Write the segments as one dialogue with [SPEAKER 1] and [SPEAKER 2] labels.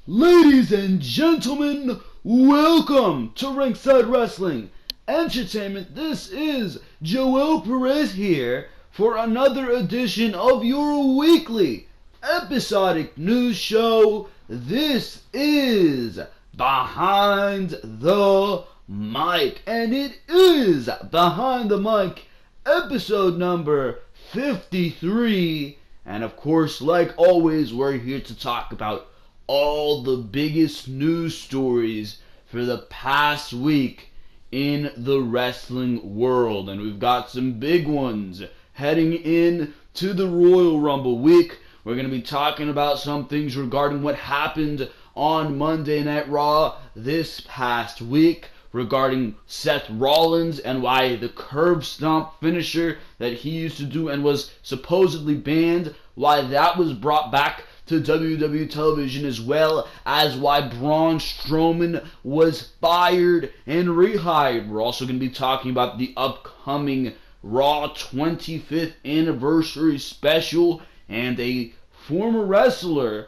[SPEAKER 1] Ladies and gentlemen, welcome to Ringside Wrestling Entertainment. This is Joel Perez here for another edition of your weekly episodic news show. This is Behind the Mic, and it is Behind the Mic episode number 53. And of course, like always, we're here to talk about all the biggest news stories for the past week in the wrestling world. And we've got some big ones heading in to the Royal Rumble week. We're going to be talking about some things regarding what happened on Monday Night Raw this past week, regarding Seth Rollins and why the curb stomp finisher that he used to do and was supposedly banned, why that was brought back to WWE television, as well as why Braun Strowman was fired and rehired. We're also going to be talking about the upcoming Raw 25th anniversary special and a former wrestler,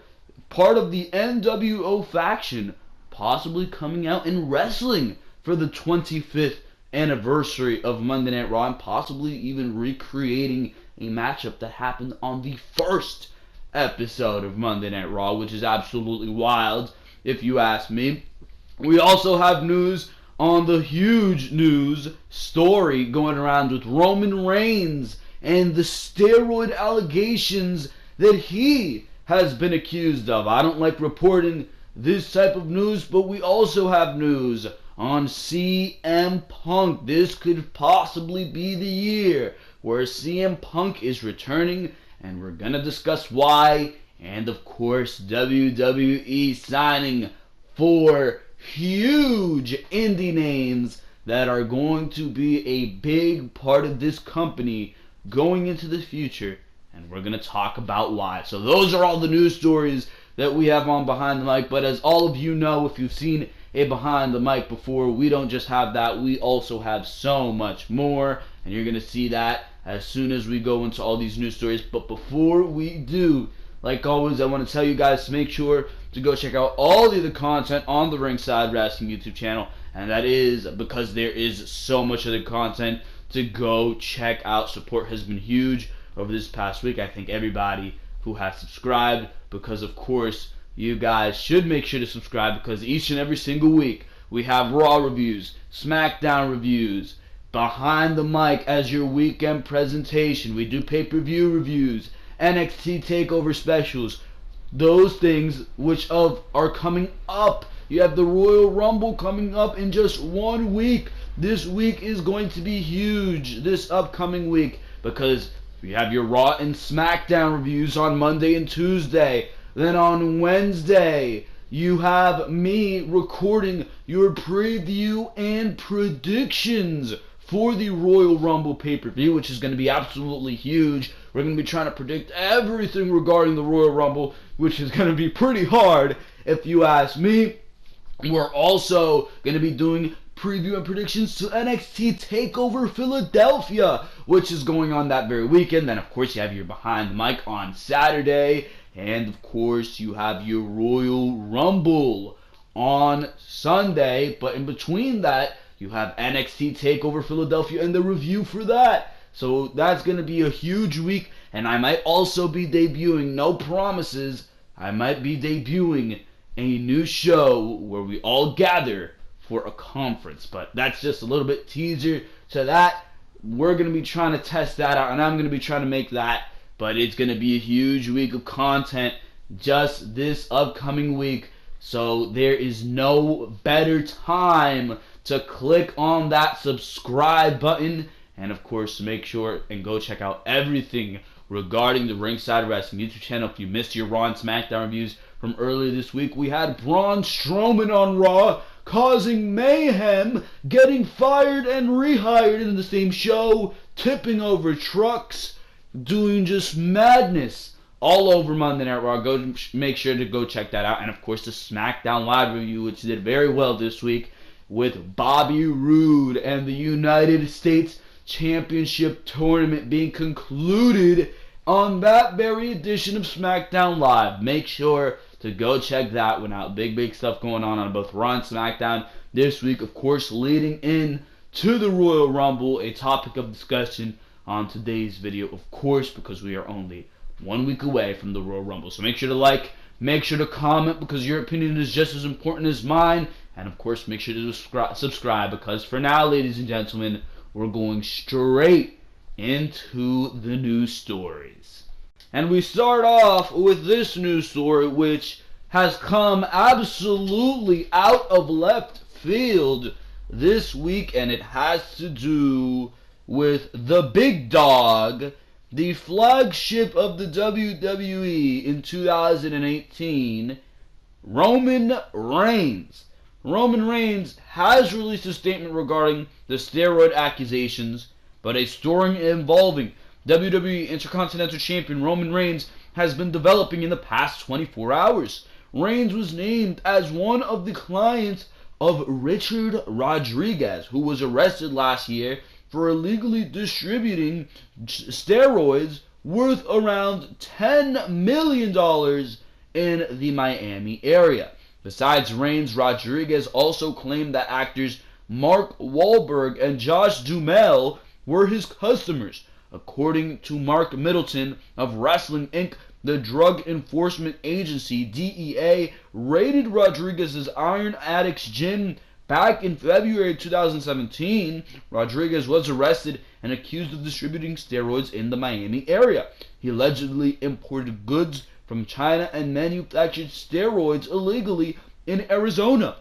[SPEAKER 1] part of the NWO faction, possibly coming out and wrestling for the 25th anniversary of Monday Night Raw, and possibly even recreating a matchup that happened on the first episode of Monday Night Raw, which is absolutely wild, if you ask me. We also have news on the huge news story going around with Roman Reigns and the steroid allegations that he has been accused of. I don't like reporting this type of news, but we also have news on CM Punk. This could possibly be the year where CM Punk is returning, and we're going to discuss why. And of course, WWE signing 4 huge indie names that are going to be a big part of this company going into the future. And we're going to talk about why. So those are all the news stories that we have on Behind the Mic. But as all of you know, if you've seen a Behind the Mic before, we don't just have that. We also have so much more. And you're going to see that as soon as we go into all these news stories. But before we do, like always, I want to tell you guys to make sure to go check out all the other content on the Ringside Wrestling YouTube channel. And that is because there is so much other content to go check out. Support has been huge over this past week. I thank everybody who has subscribed, because of course you guys should make sure to subscribe, because each and every single week we have Raw reviews, Smackdown reviews, Behind the Mic as your weekend presentation. We do pay-per-view reviews, NXT TakeOver specials, those things which are coming up. You have the Royal Rumble coming up in just 1 week. This week is going to be huge, this upcoming week, because you have your Raw and Smackdown reviews on Monday and Tuesday. Then on Wednesday, you have me recording your preview and predictions for the Royal Rumble pay-per-view, which is going to be absolutely huge. We're going to be trying to predict everything regarding the Royal Rumble, which is going to be pretty hard, if you ask me. We're also going to be doing preview and predictions to NXT TakeOver Philadelphia, which is going on that very weekend. Then, of course, you have your Behind the Mic on Saturday. And, of course, you have your Royal Rumble on Sunday. But in between that, you have NXT TakeOver Philadelphia and the review for that. So that's going to be a huge week. And I might also be debuting, no promises, I might be debuting a new show where we all gather for a conference. But that's just a little bit teaser to that. We're going to be trying to test that out, and I'm going to be trying to make that. But it's going to be a huge week of content just this upcoming week. So there is no better time to click on that subscribe button. And of course, make sure and go check out everything regarding the Ringside Wrestling YouTube channel. If you missed your Raw and Smackdown reviews from earlier this week, we had Braun Strowman on Raw causing mayhem, getting fired and rehired in the same show, tipping over trucks, doing just madness all over Monday Night Raw. Go make sure to go check that out. And of course, the Smackdown Live review, which did very well this week, with Bobby Roode and the United States Championship Tournament being concluded on that very edition of Smackdown Live. Make sure to go check that one out. Big stuff going on both Raw and SmackDown this week. Of course, leading in to the Royal Rumble, a topic of discussion on today's video, of course, because we are only 1 week away from the Royal Rumble. So make sure to like, make sure to comment, because your opinion is just as important as mine. And of course, make sure to subscribe, because for now, ladies and gentlemen, we're going straight into the news stories. And we start off with this news story, which has come absolutely out of left field this week, and it has to do with the big dog, the flagship of the WWE in 2018, Roman Reigns. Roman Reigns has released a statement regarding the steroid accusations, but a story involving WWE Intercontinental Champion Roman Reigns has been developing in the past 24 hours. Reigns was named as one of the clients of Richard Rodriguez, who was arrested last year for illegally distributing steroids worth around $10 million in the Miami area. Besides Reigns, Rodriguez also claimed that actors Mark Wahlberg and Josh Duhamel were his customers. According to Mark Middleton of Wrestling Inc., the Drug Enforcement Agency, DEA, raided Rodriguez's Iron Addicts Gym back in February 2017. Rodriguez was arrested and accused of distributing steroids in the Miami area. He allegedly imported goods from China and manufactured steroids illegally in Arizona.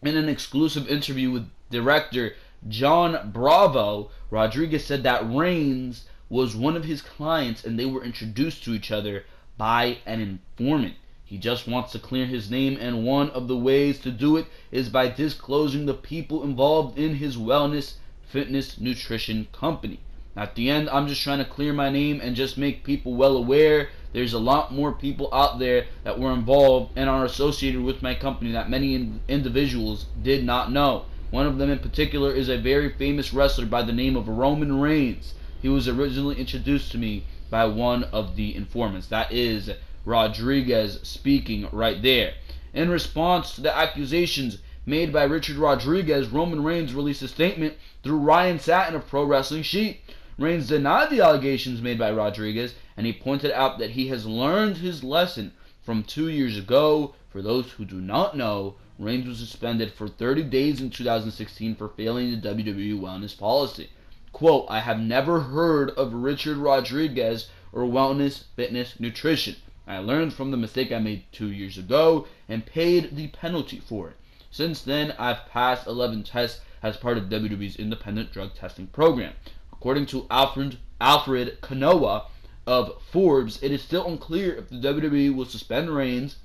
[SPEAKER 1] In an exclusive interview with director John Bravo, Rodriguez said that Reigns was one of his clients and they were introduced to each other by an informant. He just wants to clear his name, and one of the ways to do it is by disclosing the people involved in his wellness, fitness, nutrition company. At the end, I'm just trying to clear my name and just make people well aware. There's a lot more people out there that were involved and are associated with my company that many individuals did not know. One of them in particular is a very famous wrestler by the name of Roman Reigns. He was originally introduced to me by one of the informants. That is Rodriguez speaking right there. In response to the accusations made by Richard Rodriguez, Roman Reigns released a statement through Ryan Satin of Pro Wrestling Sheet. Reigns denied the allegations made by Rodriguez, and he pointed out that he has learned his lesson from 2 years ago. For those who do not know, Reigns was suspended for 30 days in 2016 for failing the WWE wellness policy. Quote, "I have never heard of Richard Rodriguez or wellness, fitness, nutrition. I learned from the mistake I made 2 years ago and paid the penalty for it. Since then, I've passed 11 tests as part of WWE's independent drug testing program." According to Alfred Kanoa of Forbes, it is still unclear if the WWE will suspend Reigns,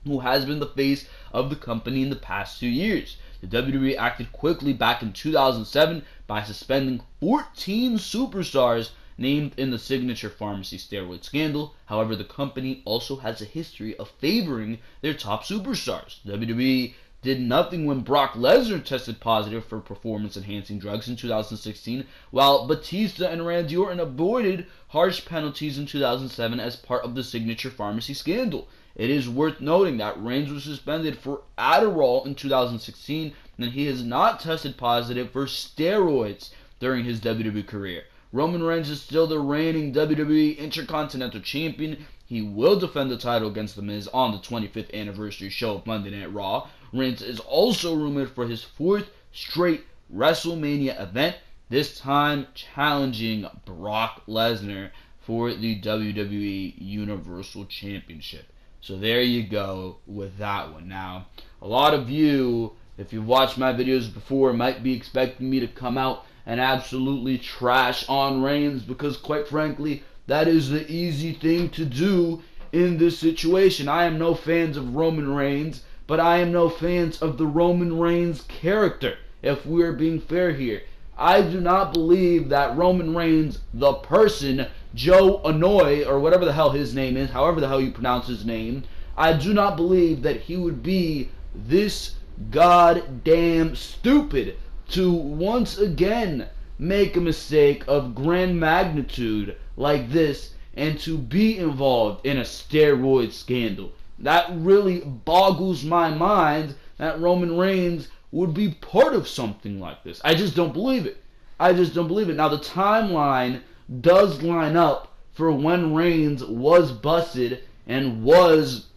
[SPEAKER 1] who has been the face of the company in the past 2 years. The WWE acted quickly back in 2007 by suspending 14 superstars named in the Signature Pharmacy steroid scandal. However, the company also has a history of favoring their top superstars. WWE did nothing when Brock Lesnar tested positive for performance-enhancing drugs in 2016, while Batista and Randy Orton avoided harsh penalties in 2007 as part of the Signature Pharmacy scandal. It is worth noting that Reigns was suspended for Adderall in 2016, and he has not tested positive for steroids during his WWE career. Roman Reigns is still the reigning WWE Intercontinental Champion. He will defend the title against The Miz on the 25th anniversary show of Monday Night Raw. Reigns is also rumored for his 4th straight WrestleMania event, this time challenging Brock Lesnar for the WWE Universal Championship. So there you go with that one. Now, a lot of you, if you've watched my videos before, might be expecting me to come out and absolutely trash on Reigns, because quite frankly, that is the easy thing to do in this situation. I am no fans of Roman Reigns, but I am no fans of the Roman Reigns character, if we're being fair here. I do not believe that Roman Reigns, the person, Joe Anoy, or whatever the hell his name is, however the hell you pronounce his name, I do not believe that he would be this goddamn stupid to once again make a mistake of grand magnitude like this and to be involved in a steroid scandal. That really boggles my mind that Roman Reigns would be part of something like this. I just don't believe it. I just don't believe it. Now, the timeline does line up for when Reigns was busted and was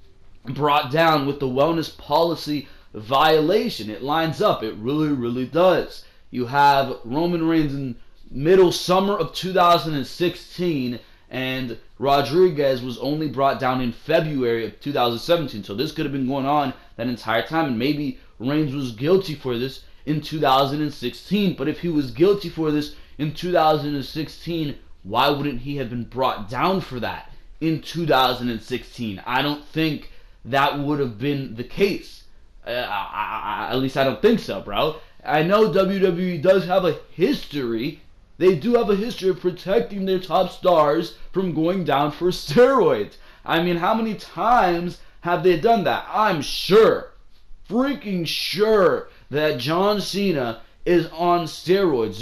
[SPEAKER 1] brought down with the wellness policy violation. It lines up. It really, really does. You have Roman Reigns in middle summer of 2016, and Rodriguez was only brought down in February of 2017. So this could have been going on that entire time, and maybe Reigns was guilty for this in 2016. But if he was guilty for this in 2016, why wouldn't he have been brought down for that in 2016? I don't think that would have been the case. At least I don't think so, bro. I know WWE does have a history. They do have a history of protecting their top stars from going down for steroids. I mean, how many times have they done that? I'm sure, freaking sure, that John Cena is on steroids.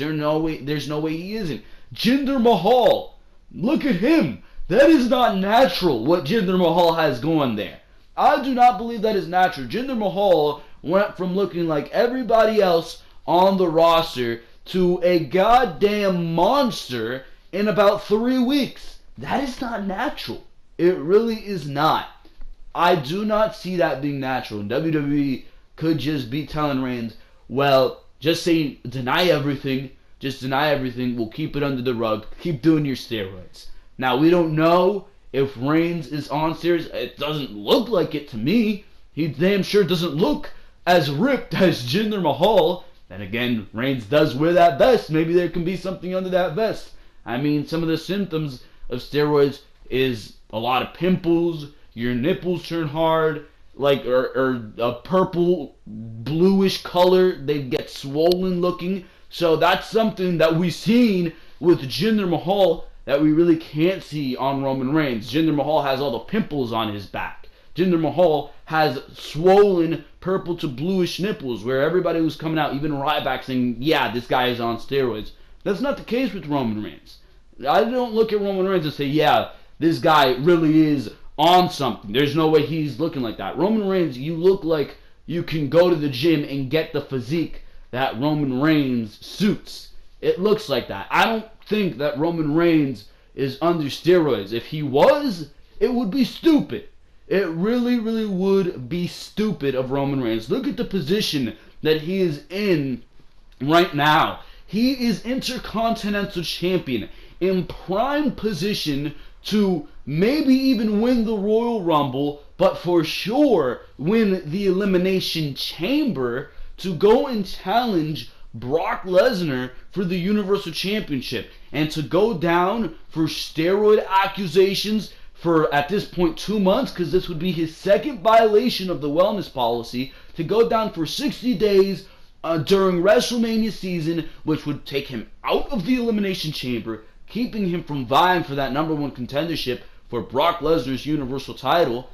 [SPEAKER 1] There's no way he isn't. Jinder Mahal, look at him. That is not natural what Jinder Mahal has going there. I do not believe that is natural. Jinder Mahal went from looking like everybody else on the roster to a goddamn monster in about 3 weeks. That is not natural. It really is not. I do not see that being natural. And WWE could just be telling Reigns, well, just say deny everything. Just deny everything. We'll keep it under the rug. Keep doing your steroids. Now, we don't know if Reigns is on steroids. It doesn't look like it to me. He damn sure doesn't look as ripped as Jinder Mahal. Then again, Reigns does wear that vest. Maybe there can be something under that vest. I mean, some of the symptoms of steroids is a lot of pimples, your nipples turn hard, like or a purple, bluish color. They get swollen looking. So that's something that we've seen with Jinder Mahal that we really can't see on Roman Reigns. Jinder Mahal has all the pimples on his back. Jinder Mahal has swollen purple to bluish nipples, where everybody was coming out, even Ryback, saying, yeah, this guy is on steroids. That's not the case with Roman Reigns. I don't look at Roman Reigns and say, yeah, this guy really is on something. There's no way he's looking like that. Roman Reigns, you look like you can go to the gym and get the physique that Roman Reigns suits. It looks like that. I don't think that Roman Reigns is under steroids. If he was, it would be stupid. It really, really would be stupid of Roman Reigns. Look at the position that he is in right now. He is Intercontinental Champion, in prime position to maybe even win the Royal Rumble, but for sure win the Elimination Chamber to go and challenge Brock Lesnar for the Universal Championship, and to go down for steroid accusations for, at this point, 2 months, because this would be his second violation of the wellness policy, to go down for 60 days during WrestleMania season, which would take him out of the Elimination Chamber, keeping him from vying for that number one contendership for Brock Lesnar's Universal title.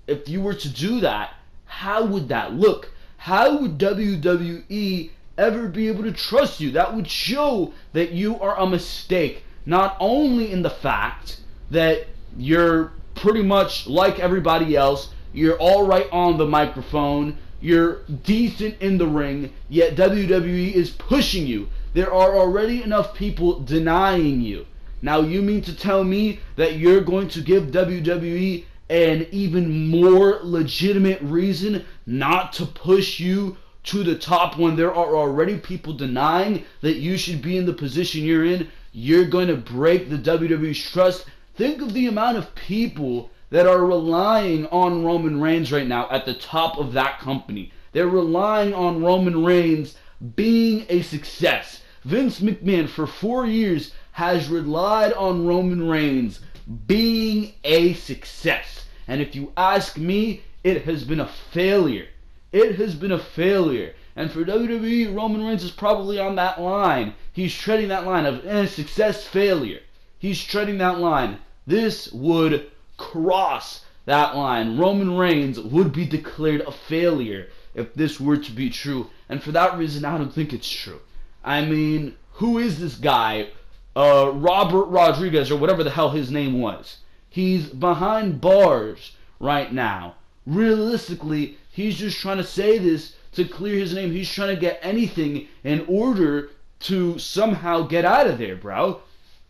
[SPEAKER 1] If you were to do that, how would that look? How would WWE ever be able to trust you? That would show that you are a mistake, not only in the fact that you're pretty much like everybody else, you're alright on the microphone, you're decent in the ring, yet WWE is pushing you. There are already enough people denying you. Now you mean to tell me that you're going to give WWE an even more legitimate reason not to push you to the top when there are already people denying that you should be in the position you're in? You're going to break the WWE's trust. Think of the amount of people that are relying on Roman Reigns right now at the top of that company. They're relying on Roman Reigns being a success. Vince McMahon for 4 years has relied on Roman Reigns being a success. And if you ask me, it has been a failure. It has been a failure. And for WWE, Roman Reigns is probably on that line. He's treading that line of success, failure. He's treading that line. This would cross that line. Roman Reigns would be declared a failure if this were to be true. And for that reason, I don't think it's true. I mean, who is this guy? Robert Rodriguez, or whatever the hell his name was. He's behind bars right now realistically, he's just trying to say this to clear his name. He's trying to get anything in order to somehow get out of there, bro.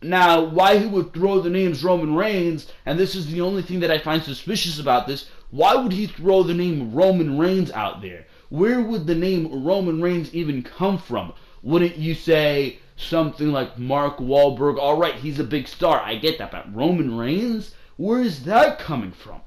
[SPEAKER 1] Now, why he would throw the names Roman Reigns, and this is the only thing that I find suspicious about this, why would he throw the name Roman Reigns out there? Where would the name Roman Reigns even come from? Wouldn't you say something like Mark Wahlberg? Alright, he's a big star, I get that, but Roman Reigns? Where is that coming from?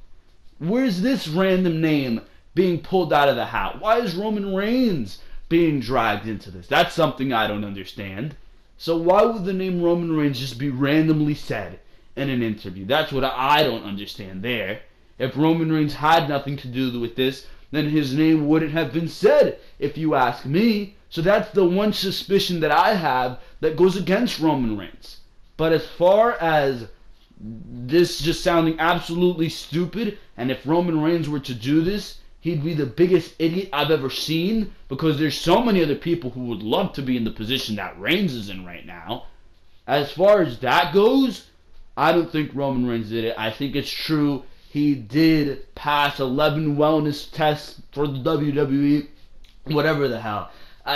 [SPEAKER 1] Where's this random name being pulled out of the hat? Why is Roman Reigns being dragged into this? That's something I don't understand. So why would the name Roman Reigns just be randomly said in an interview? That's what I don't understand there. If Roman Reigns had nothing to do with this, then his name wouldn't have been said, if you ask me. So that's the one suspicion that I have that goes against Roman Reigns. But as far as this just sounding absolutely stupid, and if Roman Reigns were to do this, he'd be the biggest idiot I've ever seen, because there's so many other people who would love to be in the position that Reigns is in right now. As far as that goes, I don't think Roman Reigns did it. I think it's true. He did pass 11 wellness tests for the WWE, whatever the hell.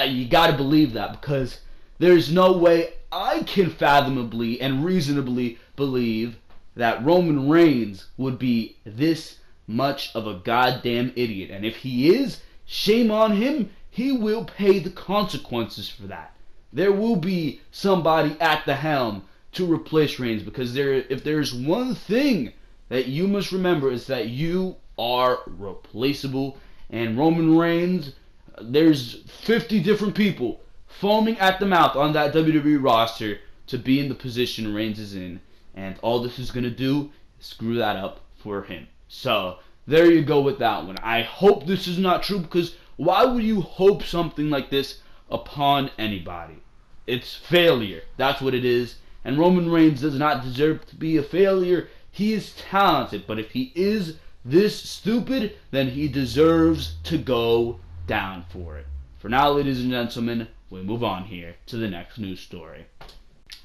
[SPEAKER 1] You gotta believe that, because there's no way I can fathomably and reasonably believe that Roman Reigns would be this much of a goddamn idiot. And if he is, shame on him. He will pay the consequences for that. There will be somebody at the helm to replace Reigns, because if there's one thing that you must remember, is that you are replaceable. And Roman Reigns, there's 50 different people foaming at the mouth on that WWE roster to be in the position Reigns is in, and all this is going to do is screw that up for him. So, there you go with that one. I hope this is not true, because why would you hope something like this upon anybody? It's failure. That's what it is. And Roman Reigns does not deserve to be a failure. He is talented, but if he is this stupid, then he deserves to go down for it. For now, ladies and gentlemen, we move on here to the next news story.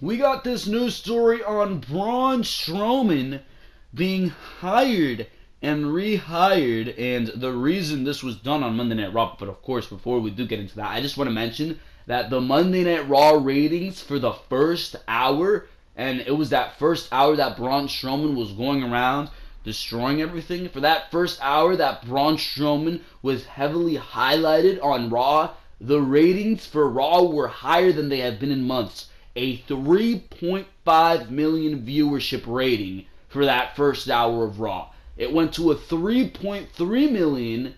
[SPEAKER 1] We got this news story on Braun Strowman being hired and rehired, and the reason this was done on Monday Night Raw. But of course, before we do get into that, I just want to mention that the Monday Night Raw ratings for the first hour, and it was that first hour that Braun Strowman was going around destroying everything. For that first hour that Braun Strowman was heavily highlighted on Raw, the ratings for Raw were higher than they have been in months. A 3.5 million viewership rating for that first hour of Raw. It went to a 3.3 million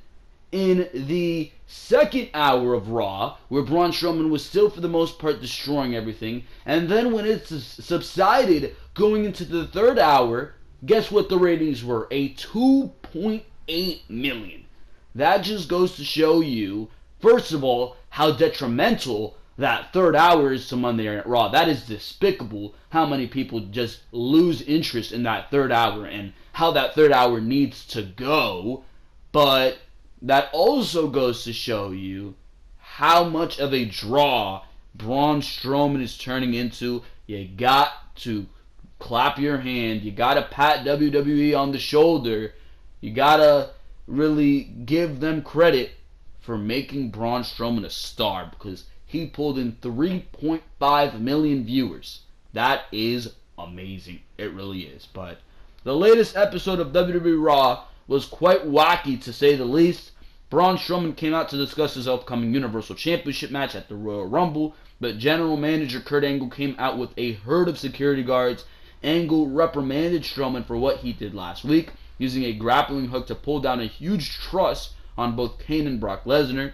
[SPEAKER 1] in the second hour of Raw, where Braun Strowman was still for the most part destroying everything. And then when it subsided going into the third hour, guess what the ratings were? A 2.8 million. That just goes to show you, first of all, how detrimental that third hour is to Monday Night Raw. That is despicable, how many people just lose interest in that third hour and how that third hour needs to go. But that also goes to show you how much of a draw Braun Strowman is turning into. You got to clap your hand. You got to pat WWE on the shoulder. You got to really give them credit for making Braun Strowman a star, because he pulled in 3.5 million viewers. That is amazing. It really is. But the latest episode of WWE Raw was quite wacky, to say the least. Braun Strowman came out to discuss his upcoming Universal Championship match at the Royal Rumble, but General Manager Kurt Angle came out with a herd of security guards. Angle reprimanded Strowman for what he did last week, using a grappling hook to pull down a huge truss on both Kane and Brock Lesnar.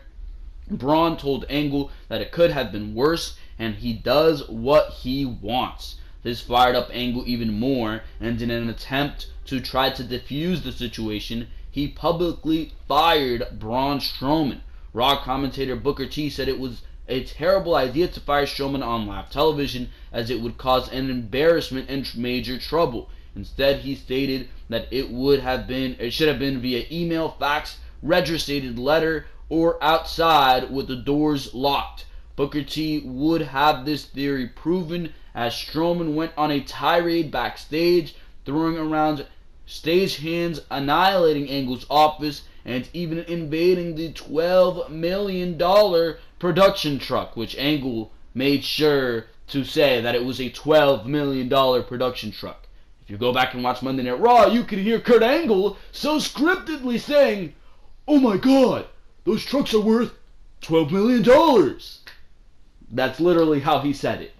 [SPEAKER 1] Braun told Angle that it could have been worse, and he does what he wants. This fired up Angle even more, and in an attempt to try to defuse the situation, he publicly fired Braun Strowman. Raw commentator Booker T said it was a terrible idea to fire Strowman on live television, as it would cause an embarrassment and major trouble. Instead, he stated that it should have been via email, fax, registered letter, or outside with the doors locked. Booker T would have this theory proven, as Strowman went on a tirade backstage, throwing around stagehands annihilating Angle's office, and even invading the $12 million production truck, which Angle made sure to say that it was a $12 million production truck. If you go back and watch Monday Night Raw, you can hear Kurt Angle so scriptedly saying, "Oh my god, those trucks are worth $12 million. That's literally how he said it.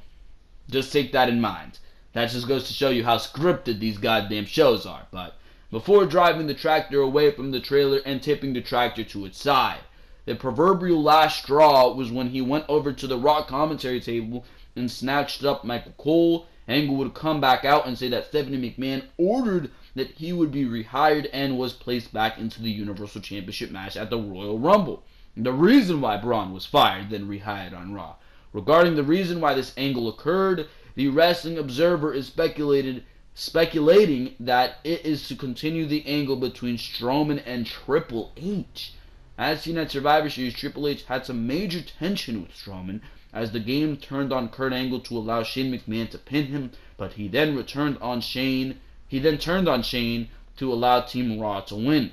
[SPEAKER 1] Just take that in mind. That just goes to show you how scripted these goddamn shows are. But before driving the tractor away from the trailer and tipping the tractor to its side, the proverbial last straw was when he went over to the Raw commentary table and snatched up Michael Cole. Angle would come back out and say that Stephanie McMahon ordered that he would be rehired and was placed back into the Universal Championship match at the Royal Rumble. The reason why Braun was fired, then rehired on Raw. Regarding the reason why this angle occurred, the Wrestling Observer is speculating that it is to continue the angle between Strowman and Triple H. As seen at Survivor Series, Triple H had some major tension with Strowman as the game turned on Kurt Angle to allow Shane McMahon to pin him, but he then turned on Shane to allow Team Raw to win.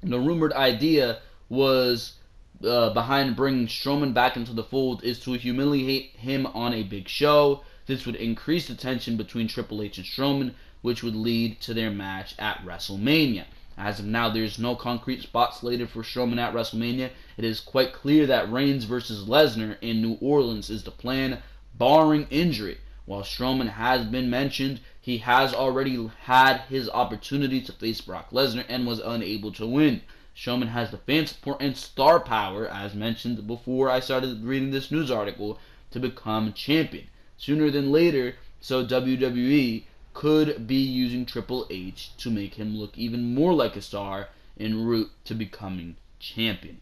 [SPEAKER 1] The rumored idea was behind bringing Strowman back into the fold is to humiliate him on a big show. This would increase the tension between Triple H and Strowman, which would lead to their match at WrestleMania. As of now, there is no concrete spot slated for Strowman at WrestleMania. It is quite clear that Reigns versus Lesnar in New Orleans is the plan, barring injury. While Strowman has been mentioned, he has already had his opportunity to face Brock Lesnar and was unable to win. Strowman has the fan support and star power, as mentioned before I started reading this news article, to become champion sooner than later, so WWE could be using Triple H to make him look even more like a star en route to becoming champion.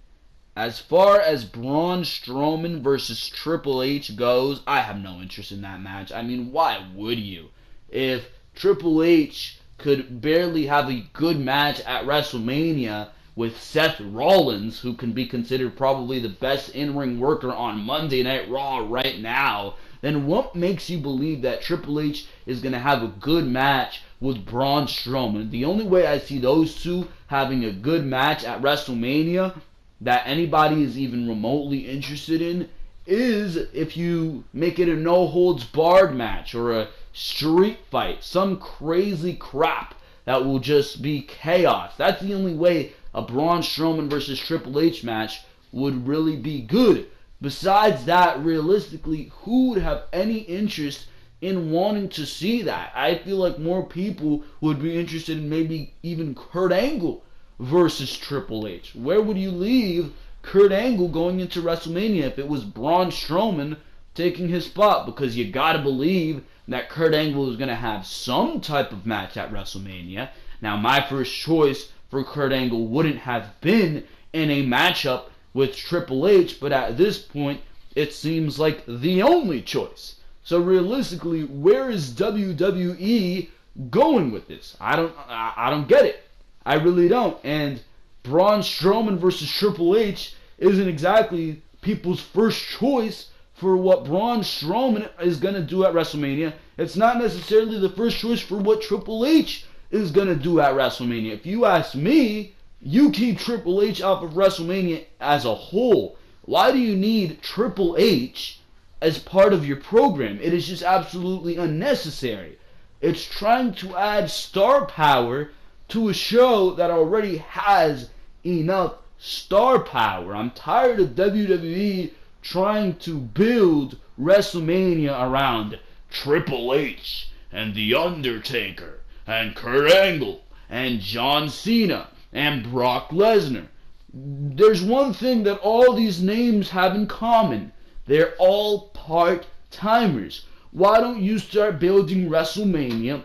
[SPEAKER 1] As far as Braun Strowman versus Triple H goes, I have no interest in that match. I mean, why would you? If Triple H could barely have a good match at WrestleMania with Seth Rollins, who can be considered probably the best in-ring worker on Monday Night Raw right now, then what makes you believe that Triple H is going to have a good match with Braun Strowman? The only way I see those two having a good match at WrestleMania that anybody is even remotely interested in is if you make it a no-holds-barred match or a street fight, some crazy crap that will just be chaos. That's the only way a Braun Strowman versus Triple H match would really be good. Besides that, realistically, who would have any interest in wanting to see that? I feel like more people would be interested in maybe even Kurt Angle versus Triple H. Where would you leave Kurt Angle going into WrestleMania if it was Braun Strowman taking his spot? Because you gotta believe that Kurt Angle is gonna have some type of match at WrestleMania. Now, my first choice for Kurt Angle wouldn't have been in a matchup with Triple H, but at this point, it seems like the only choice. So realistically, where is WWE going with this? I don't get it. I really don't. And Braun Strowman versus Triple H isn't exactly people's first choice for what Braun Strowman is going to do at WrestleMania. It's not necessarily the first choice for what Triple H is going to do at WrestleMania. If you ask me, you keep Triple H off of WrestleMania as a whole. Why do you need Triple H as part of your program? It is just absolutely unnecessary. It's trying to add star power to a show that already has enough star power. I'm tired of WWE trying to build WrestleMania around Triple H and The Undertaker and Kurt Angle and John Cena and Brock Lesnar. There's one thing that all these names have in common. They're all part-timers. Why don't you start building WrestleMania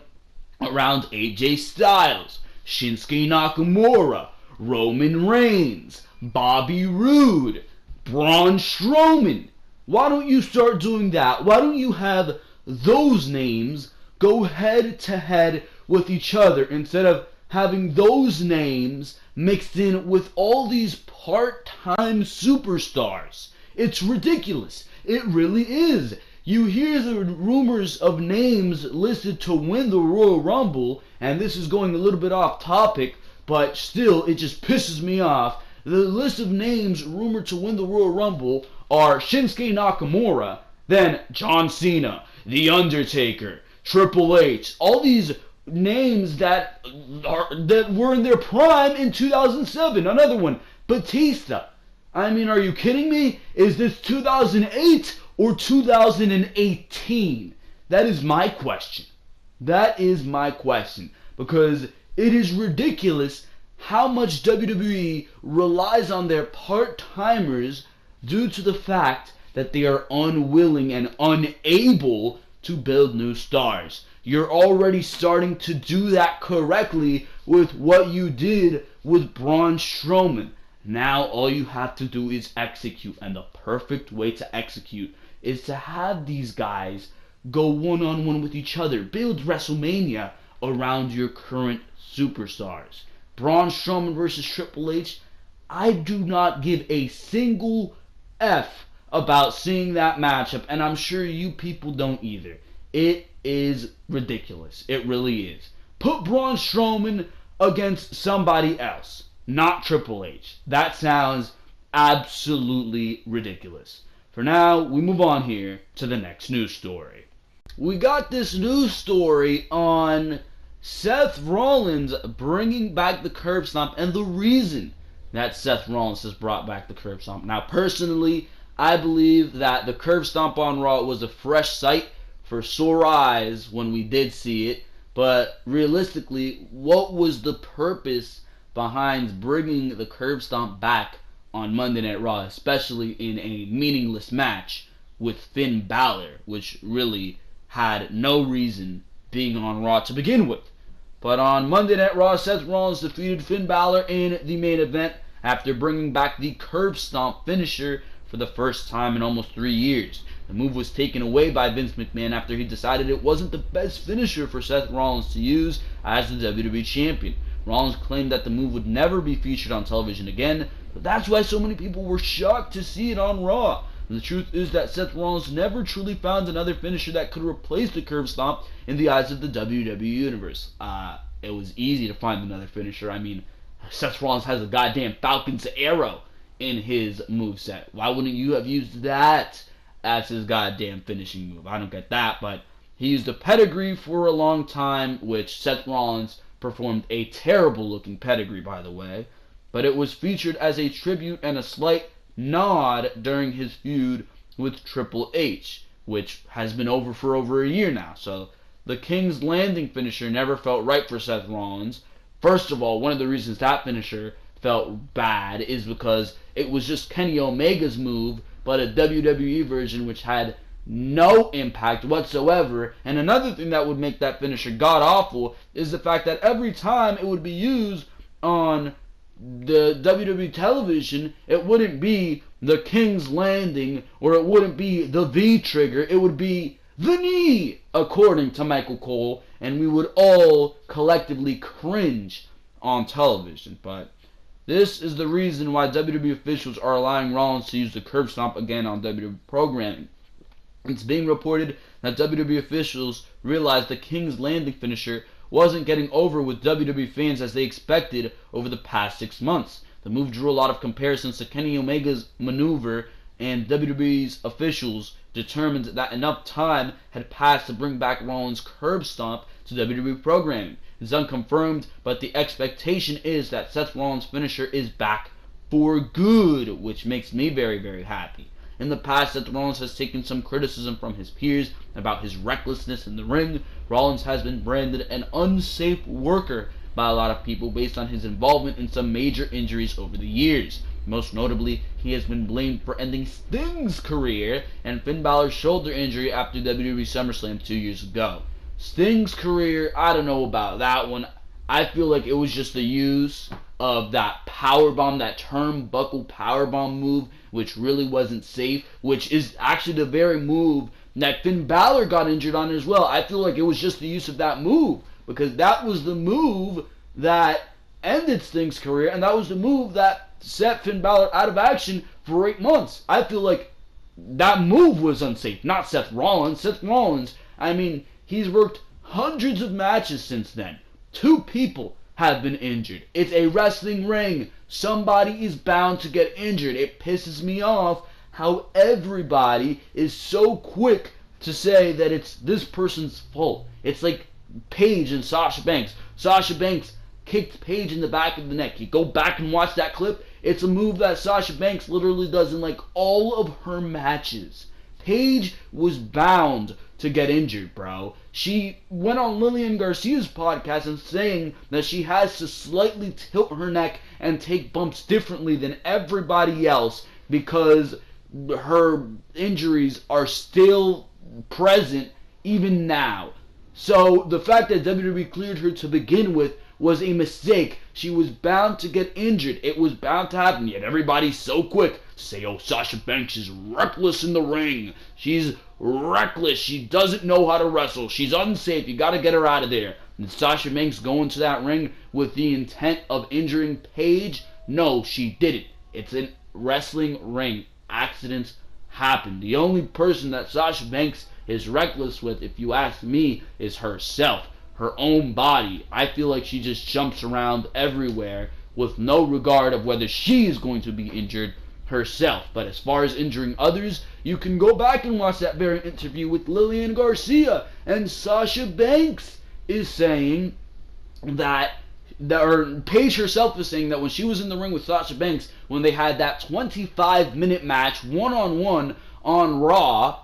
[SPEAKER 1] around AJ Styles, Shinsuke Nakamura, Roman Reigns, Bobby Roode, Braun Strowman? Why don't you start doing that? Why don't you have those names go head-to-head with each other instead of having those names mixed in with all these part-time superstars? It's ridiculous. It really is. You hear the rumors of names listed to win the Royal Rumble, and this is going a little bit off topic, but still, it just pisses me off. The list of names rumored to win the Royal Rumble are Shinsuke Nakamura, then John Cena, The Undertaker, Triple H, all these names that were in their prime in 2007. Another one, Batista. I mean, are you kidding me? Is this 2008 or 2018? That is my question. That is my question. Because it is ridiculous how much WWE relies on their part-timers due to the fact that they are unwilling and unable to build new stars. You're already starting to do that correctly with what you did with Braun Strowman. Now all you have to do is execute, and the perfect way to execute is to have these guys go one-on-one with each other. Build WrestleMania around your current superstars. Braun Strowman versus Triple H, I do not give a single F about seeing that matchup, and I'm sure you people don't either. It is ridiculous. It really is. Put Braun Strowman against somebody else, not Triple H. That sounds absolutely ridiculous. For now, we move on here to the next news story. We got this news story on Seth Rollins bringing back the curb stomp and the reason that Seth Rollins has brought back the curb stomp. Now, personally, I believe that the curb stomp on Raw was a fresh sight for sore eyes when we did see it, but realistically, what was the purpose behind bringing the curb stomp back on Monday Night Raw, especially in a meaningless match with Finn Balor, which really had no reason being on Raw to begin with? But on Monday Night Raw, Seth Rollins defeated Finn Balor in the main event after bringing back the curb stomp finisher for the first time in almost 3 years. The move was taken away by Vince McMahon after he decided it wasn't the best finisher for Seth Rollins to use as the WWE Champion. Rollins claimed that the move would never be featured on television again, but that's why so many people were shocked to see it on Raw. And the truth is that Seth Rollins never truly found another finisher that could replace the curb stomp in the eyes of the WWE Universe. It was easy to find another finisher. I mean, Seth Rollins has a goddamn Falcon's Arrow in his moveset. Why wouldn't you have used that as his goddamn finishing move? I don't get that, but he used a pedigree for a long time, which Seth Rollins performed a terrible looking pedigree, by the way, but it was featured as a tribute and a slight nod during his feud with Triple H, which has been over for over a year now. So the King's Landing finisher never felt right for Seth Rollins. First of all, one of the reasons that finisher felt bad is because it was just Kenny Omega's move, but a WWE version which had no impact whatsoever. And another thing that would make that finisher god-awful is the fact that every time it would be used on the WWE television, it wouldn't be the King's Landing, or it wouldn't be the V-trigger, it would be the knee, according to Michael Cole, and we would all collectively cringe on television. But this is the reason why WWE officials are allowing Rollins to use the curb stomp again on WWE programming. It's being reported that WWE officials realized the King's Landing finisher wasn't getting over with WWE fans as they expected over the past 6 months. The move drew a lot of comparisons to Kenny Omega's maneuver, and WWE's officials determined that enough time had passed to bring back Rollins' curb stomp to WWE programming. It's unconfirmed, but the expectation is that Seth Rollins' finisher is back for good, which makes me very, very happy. In the past, Seth Rollins has taken some criticism from his peers about his recklessness in the ring. Rollins has been branded an unsafe worker by a lot of people based on his involvement in some major injuries over the years. Most notably, he has been blamed for ending Sting's career and Finn Balor's shoulder injury after WWE SummerSlam 2 years ago. Sting's career, I don't know about that one. I feel like it was just the use of that powerbomb, that turnbuckle powerbomb move, which really wasn't safe, which is actually the very move that Finn Balor got injured on as well. I feel like it was just the use of that move, because that was the move that ended Sting's career, and that was the move that set Finn Balor out of action for 8 months. I feel like that move was unsafe, not Seth Rollins. Seth Rollins, I mean, he's worked hundreds of matches since then. 2 people have been injured. It's a wrestling ring. Somebody is bound to get injured. It pisses me off how everybody is so quick to say that it's this person's fault. It's like Paige and Sasha Banks. Sasha Banks kicked Paige in the back of the neck. You go back and watch that clip. It's a move that Sasha Banks literally does in like all of her matches. Paige was bound to get injured, bro. She went on Lillian Garcia's podcast and saying that she has to slightly tilt her neck and take bumps differently than everybody else because her injuries are still present even now. So the fact that WWE cleared her to begin with was a mistake. She was bound to get injured. It was bound to happen. Yet everybody's so quick to say, oh, Sasha Banks is reckless in the ring. She's reckless. She doesn't know how to wrestle. She's unsafe. You got to get her out of there. And Sasha Banks go into that ring with the intent of injuring Paige? No, she didn't. It's a wrestling ring. Accidents happen. The only person that Sasha Banks is reckless with, if you ask me, is herself. Her own body. I feel like she just jumps around everywhere with no regard of whether she is going to be injured herself. But as far as injuring others, you can go back and watch that very interview with Lillian Garcia, and Sasha Banks is saying that, or Paige herself is saying that when she was in the ring with Sasha Banks, when they had that 25-minute match one-on-one on Raw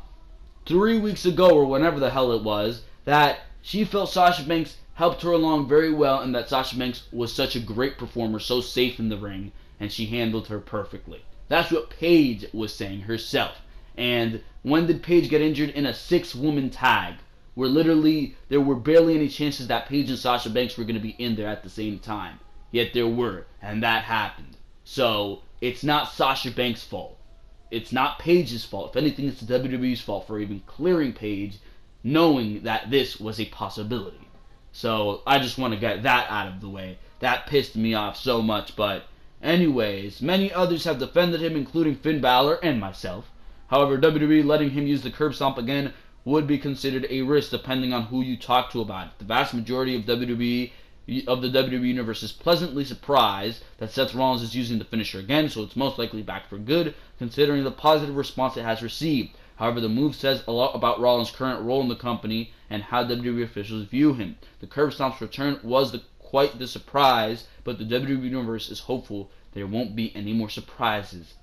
[SPEAKER 1] 3 weeks ago or whenever the hell it was, that she felt Sasha Banks helped her along very well, and that Sasha Banks was such a great performer, so safe in the ring, and she handled her perfectly. That's what Paige was saying herself. And when did Paige get injured? In a 6-woman tag, where literally there were barely any chances that Paige and Sasha Banks were going to be in there at the same time. Yet there were, and that happened. So it's not Sasha Banks' fault. It's not Paige's fault. If anything, it's the WWE's fault for even clearing Paige, knowing that this was a possibility. So I just want to get that out of the way. That pissed me off so much. But anyways, many others have defended him, including Finn Balor and myself. However, WWE letting him use the curb stomp again would be considered a risk depending on who you talk to about it. The vast majority of the WWE Universe is pleasantly surprised that Seth Rollins is using the finisher again, so it's most likely back for good, considering the positive response it has received. However, the move says a lot about Rollins' current role in the company and how WWE officials view him. The curb stomp's return was quite the surprise, but the WWE Universe is hopeful there won't be any more surprises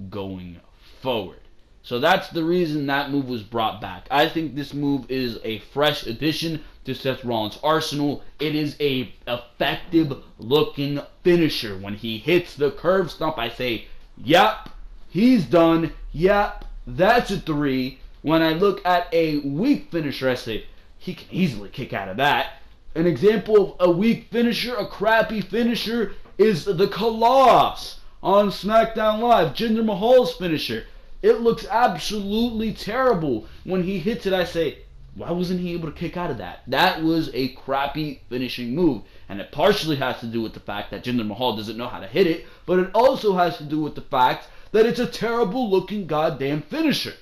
[SPEAKER 1] going forward. So that's the reason that move was brought back. I think this move is a fresh addition to Seth Rollins' arsenal. It is a effective looking finisher. When he hits the curb stomp, I say, yep, he's done. Yep, that's a 3. When I look at a weak finisher, I say, he can easily kick out of that. An example of a weak finisher, a crappy finisher, is the Colossus on Smackdown Live, Jinder Mahal's finisher. It looks absolutely terrible. When he hits it, I say, why wasn't he able to kick out of that? That was a crappy finishing move. And it partially has to do with the fact that Jinder Mahal doesn't know how to hit it, but it also has to do with the fact that it's a terrible looking goddamn finisher.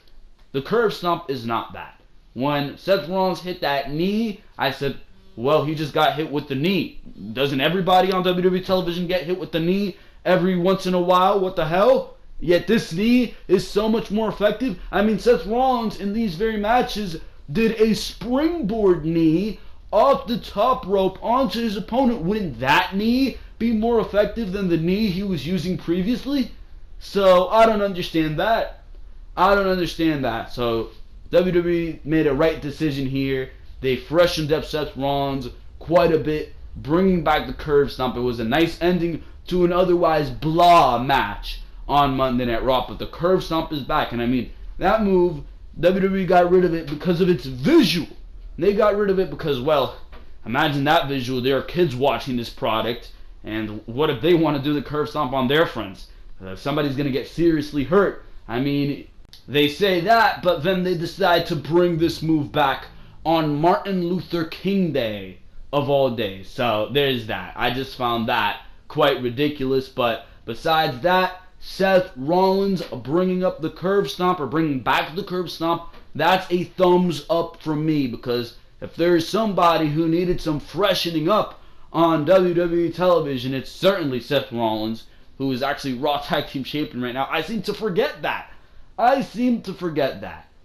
[SPEAKER 1] The curb stomp is not that. When Seth Rollins hit that knee, I said, well, he just got hit with the knee. Doesn't everybody on WWE television get hit with the knee every once in a while? What the hell? Yet this knee is so much more effective. I mean, Seth Rollins in these very matches did a springboard knee off the top rope onto his opponent. Wouldn't that knee be more effective than the knee he was using previously? So I don't understand that. So WWE made a right decision here. They freshened up Seth Rollins quite a bit, bringing back the curb stomp. It was a nice ending to an otherwise blah match on Monday Night Raw, but the curb stomp is back. And I mean, that move, WWE got rid of it because of its visual. They got rid of it because, well, imagine that visual. There are kids watching this product, and what if they want to do the curb stomp on their friends? Somebody's going to get seriously hurt. I mean, they say that, but then they decide to bring this move back on Martin Luther King Day, of all days. So there's that. I just found that quite ridiculous, but besides that, Seth Rollins bringing up the curb stomp, or bringing back the curb stomp, that's a thumbs up from me, because if there's somebody who needed some freshening up on WWE television, it's certainly Seth Rollins, who is actually Raw Tag Team Champion right now. I seem to forget that.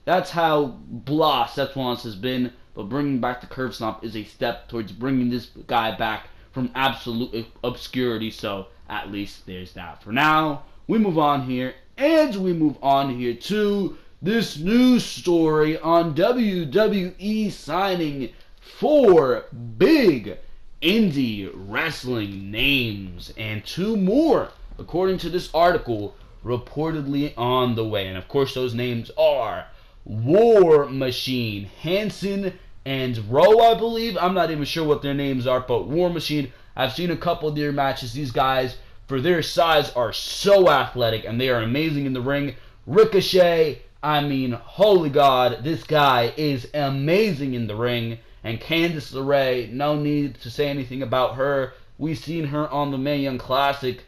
[SPEAKER 1] That's how blah Seth Rollins has been, but bringing back the curve stomp is a step towards bringing this guy back from absolute obscurity, so at least there's that. For now, we move on here to this news story on WWE signing 4 big indie wrestling names, and 2 more, according to this article, reportedly on the way. And of course, those names are War Machine, Hanson, and Rowe, I believe. I'm not even sure what their names are, but War Machine, I've seen a couple of their matches. These guys, for their size, are so athletic, and they are amazing in the ring. Ricochet, I mean, holy God, this guy is amazing in the ring. And Candice LaRae, no need to say anything about her. We've seen her on the Mae Young Classic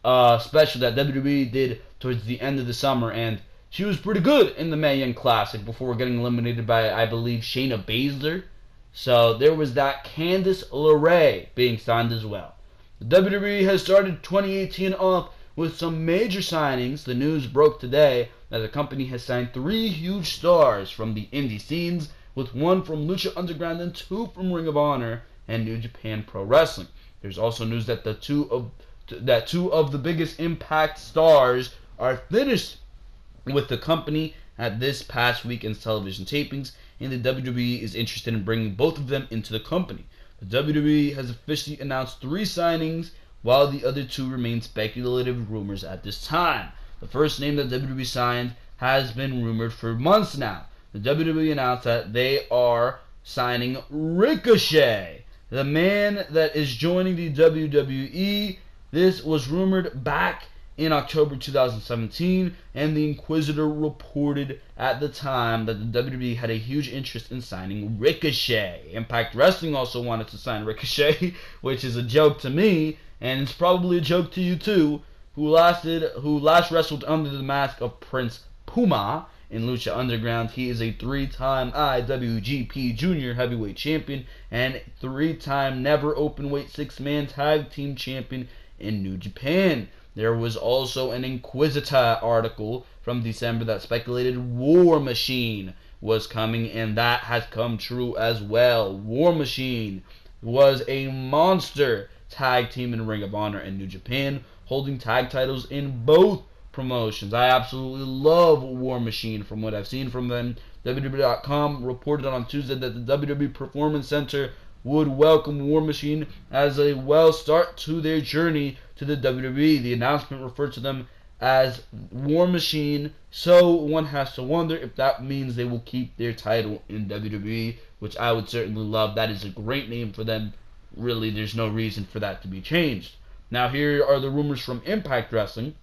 [SPEAKER 1] special that WWE did towards the end of the summer, and she was pretty good in the Mae Young Classic before getting eliminated by, I believe, Shayna Baszler. So there was that. Candice LaRae being signed as well. The WWE has started 2018 off with some major signings. The news broke today that the company has signed 3 huge stars from the indie scenes, with 1 from Lucha Underground and 2 from Ring of Honor and New Japan Pro Wrestling. There's also news that two of the biggest Impact stars are finished with the company at this past weekend's television tapings, and the WWE is interested in bringing both of them into the company. The WWE has officially announced 3 signings, while the other 2 remain speculative rumors at this time. The first name that WWE signed has been rumored for months now. The WWE announced that they are signing Ricochet, the man that is joining the WWE. This was rumored back in October 2017, and the Inquisitor reported at the time that the WWE had a huge interest in signing Ricochet. Impact Wrestling also wanted to sign Ricochet, which is a joke to me, and it's probably a joke to you too, who last wrestled under the mask of Prince Puma in Lucha Underground. He is a 3-time IWGP Junior Heavyweight Champion and 3-time Never Openweight 6-Man Tag Team Champion in New Japan. There was also an Inquisitor article from December that speculated War Machine was coming, and that has come true as well. War Machine was a monster tag team in Ring of Honor and New Japan, holding tag titles in both promotions. I absolutely love War Machine from what I've seen from them. WWE.com reported on Tuesday that the WWE Performance Center would welcome War Machine as a well start to their journey to the WWE. The announcement referred to them as War Machine, so one has to wonder if that means they will keep their title in WWE, which I would certainly love. That is a great name for them. Really, there's no reason for that to be changed. Now, here are the rumors from Impact Wrestling.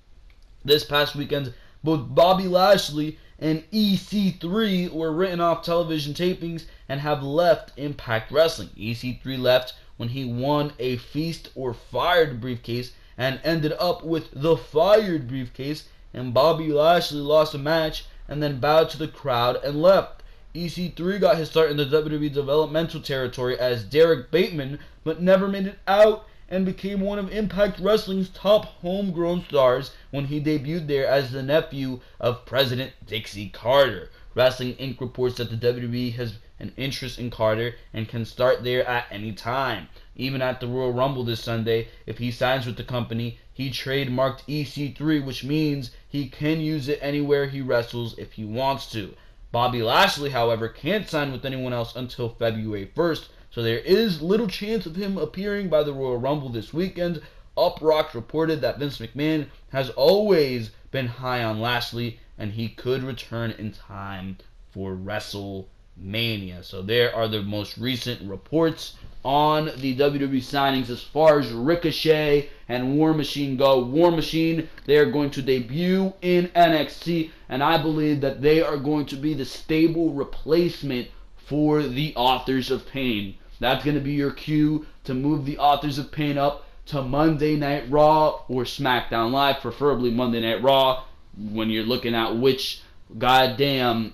[SPEAKER 1] This past weekend, both Bobby Lashley and EC3 were written off television tapings and have left Impact Wrestling. EC3 left when he won a Feast or Fired briefcase and ended up with the Fired briefcase, and Bobby Lashley lost a match and then bowed to the crowd and left. EC3 got his start in the WWE developmental territory as Derek Bateman, but never made it out and became one of Impact Wrestling's top homegrown stars when he debuted there as the nephew of President Dixie Carter. Wrestling Inc. reports that the WWE has an interest in Carter and can start there at any time. Even at the Royal Rumble this Sunday, if he signs with the company, he trademarked EC3, which means he can use it anywhere he wrestles if he wants to. Bobby Lashley, however, can't sign with anyone else until February 1st, so there is little chance of him appearing by the Royal Rumble this weekend. Uproxx reported that Vince McMahon has always been high on Lashley, and he could return in time for WrestleMania. So there are the most recent reports on the WWE signings as far as Ricochet and War Machine go. War Machine, they are going to debut in NXT, and I believe that they are going to be the stable replacement for the Authors of Pain. That's going to be your cue to move the Authors of Pain up to Monday Night Raw or SmackDown Live, preferably Monday Night Raw, when you're looking at which goddamn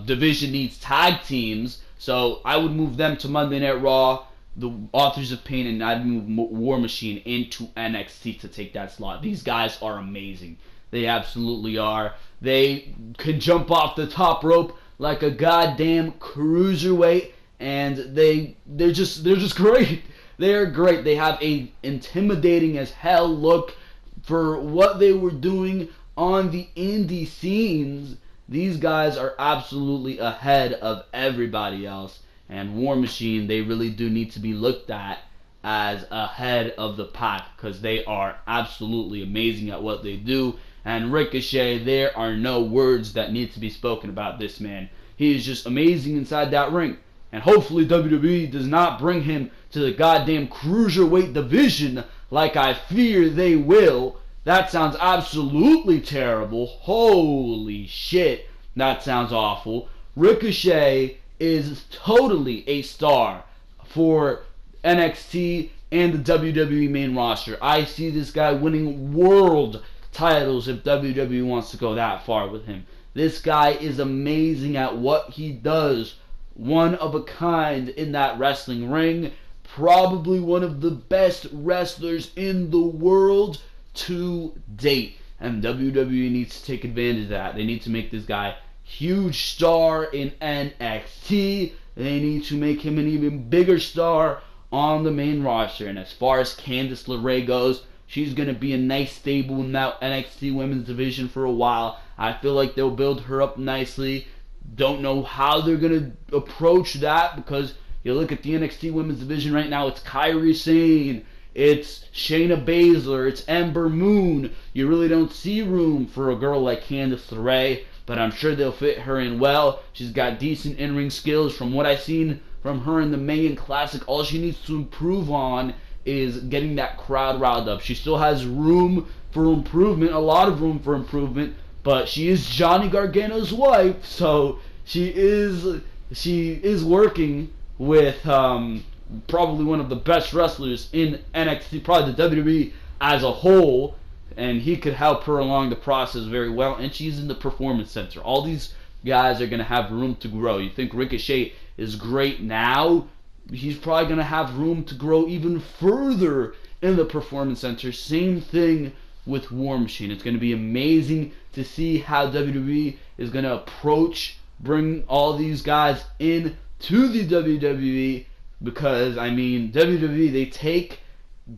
[SPEAKER 1] division needs tag teams. So I would move them to Monday Night Raw, the Authors of Pain and I'd move War Machine into NXT to take that slot. These guys are amazing. They absolutely are. They can jump off the top rope like a goddamn cruiserweight, and they're just great. They're great. They have a intimidating as hell look for what they were doing on the indie scenes. These guys are absolutely ahead of everybody else. And War Machine, they really do need to be looked at as ahead of the pack because they are absolutely amazing at what they do. And Ricochet, there are no words that need to be spoken about this man. He is just amazing inside that ring. And hopefully WWE does not bring him to the goddamn cruiserweight division like I fear they will. That sounds absolutely terrible. Holy shit, that sounds awful. Ricochet is totally a star for NXT and the WWE main roster. I see this guy winning world titles if WWE wants to go that far with him. This guy is amazing at what he does. One of a kind in that wrestling ring. Probably one of the best wrestlers in the world to date. And WWE needs to take advantage of that. They need to make this guy huge star in NXT. They need to make him an even bigger star on the main roster. And as far as Candice LaRae goes, she's going to be a nice stable in that NXT women's division for a while. I feel like they'll build her up nicely. Don't know how they're going to approach that because you look at the NXT women's division right now, it's Kairi Sane, it's Shayna Baszler, it's Ember Moon. You really don't see room for a girl like Candice LaRae, but I'm sure they'll fit her in well. She's got decent in-ring skills. From what I've seen from her in the Mayan Classic, all she needs to improve on is getting that crowd riled up. She still has room for improvement, a lot of room for improvement, but she is Johnny Gargano's wife, so she is working with probably one of the best wrestlers in NXT, probably the WWE as a whole, and he could help her along the process very well, and she's in the Performance Center. All these guys are going to have room to grow. You think Ricochet is great now? He's probably going to have room to grow even further in the Performance Center. Same thing with War Machine. It's going to be amazing to see how WWE is going to bring all these guys in to the WWE, because, I mean, WWE, they take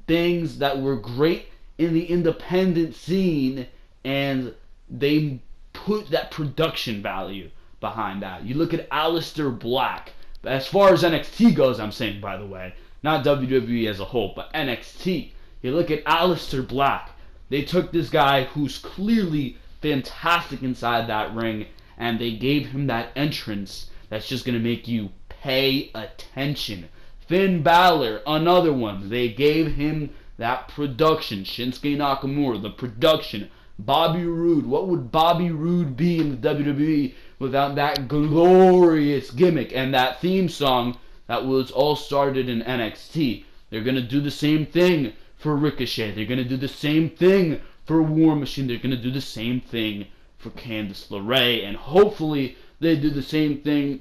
[SPEAKER 1] things that were great in the independent scene and they put that production value behind that. You look at Aleister Black. As far as NXT goes, I'm saying, by the way, not WWE as a whole, but NXT. You look at Aleister Black. They took this guy who's clearly fantastic inside that ring, and they gave him that entrance that's just going to make you pay attention. Finn Balor, another one. They gave him that production. Shinsuke Nakamura, the production. Bobby Roode. What would Bobby Roode be in the WWE without that glorious gimmick and that theme song that was all started in NXT? They're going to do the same thing for Ricochet. They're going to do the same thing for War Machine. They're going to do the same thing for Candice LaRae. And hopefully they do the same thing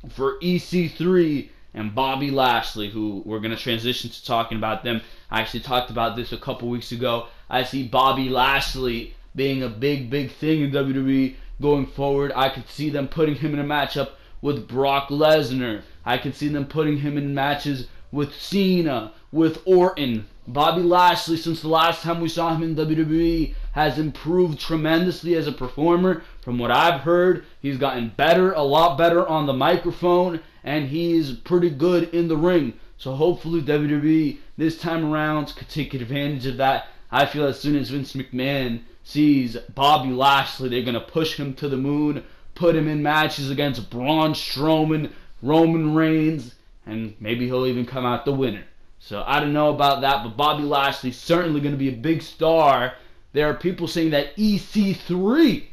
[SPEAKER 1] for EC3 and Bobby Lashley, who we're going to transition to talking about them. I actually talked about this a couple weeks ago. I see Bobby Lashley being a big thing in WWE going forward. I could see them putting him in a matchup with Brock Lesnar. I could see them putting him in matches with Cena, with Orton. Bobby Lashley, since the last time we saw him in WWE, has improved tremendously as a performer. From what I've heard, he's gotten better, a lot better on the microphone, and he's pretty good in the ring. So hopefully WWE this time around could take advantage of that. I feel as soon as Vince McMahon sees Bobby Lashley, they're going to push him to the moon, put him in matches against Braun Strowman, Roman Reigns, and maybe he'll even come out the winner. So I don't know about that, but Bobby Lashley's certainly going to be a big star. There are people saying that EC3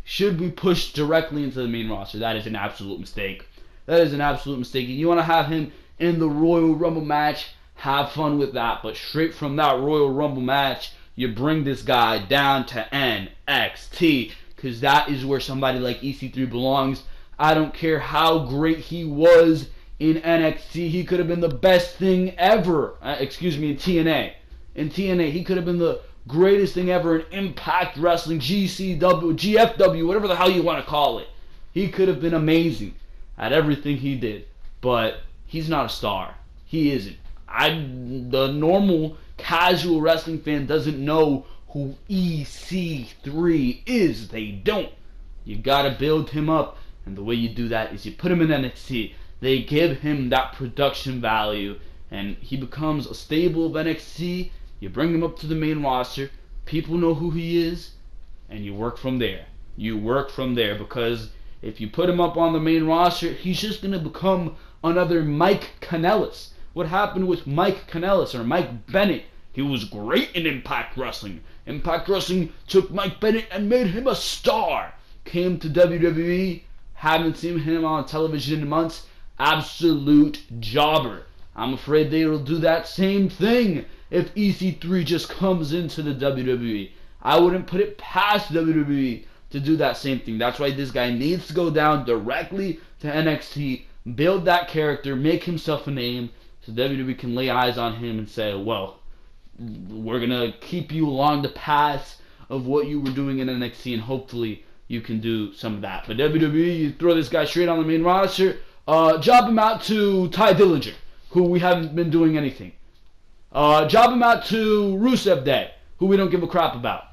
[SPEAKER 1] should be pushed directly into the main roster. That is an absolute mistake. That is an absolute mistake. You want to have him in the Royal Rumble match, have fun with that. But straight from that Royal Rumble match, you bring this guy down to NXT, because that is where somebody like EC3 belongs. I don't care how great he was in NXT. He could have been the best thing ever. In TNA. In TNA, he could have been the greatest thing ever in Impact Wrestling, GCW, GFW, whatever the hell you want to call it. He could have been amazing at everything he did. But he's not a star. He isn't. The normal casual wrestling fan doesn't know who EC3 is. They don't. You gotta build him up, and the way you do that is you put him in NXT. They give him that production value, and he becomes a stable of NXT. You bring him up to the main roster. People know who he is, and you work from there. You work from there, because if you put him up on the main roster, he's just gonna become another Mike Kanellis. What happened with Mike Kanellis or Mike Bennett? He was great in Impact Wrestling. Impact Wrestling took Mike Bennett and made him a star. Came to WWE, haven't seen him on television in months. Absolute jobber. I'm afraid they will do that same thing if EC3 just comes into the WWE. I wouldn't put it past WWE to do that same thing. That's why this guy needs to go down directly to NXT, build that character, make himself a name, so WWE can lay eyes on him and say, well, we're going to keep you along the path of what you were doing in NXT, and hopefully you can do some of that. But WWE, you throw this guy straight on the main roster, job him out to Ty Dillinger, who we haven't been doing anything. Job him out to Rusev Day, who we don't give a crap about.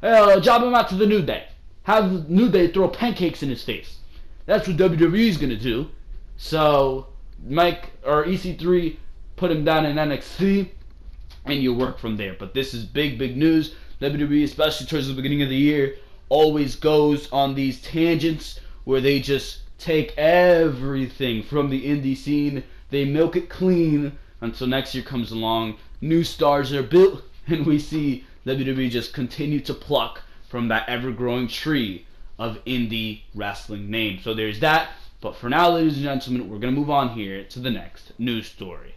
[SPEAKER 1] Job him out to the New Day. Have New Day throw pancakes in his face. That's what WWE's going to do. So, Mike, or EC3, put him down in NXT, and you work from there. But this is big, big news. WWE, especially towards the beginning of the year, always goes on these tangents where they just take everything from the indie scene, they milk it clean until next year comes along, new stars are built, and we see WWE just continue to pluck from that ever-growing tree of indie wrestling names. So there's that. But for now, ladies and gentlemen, we're going to move on here to the next news story.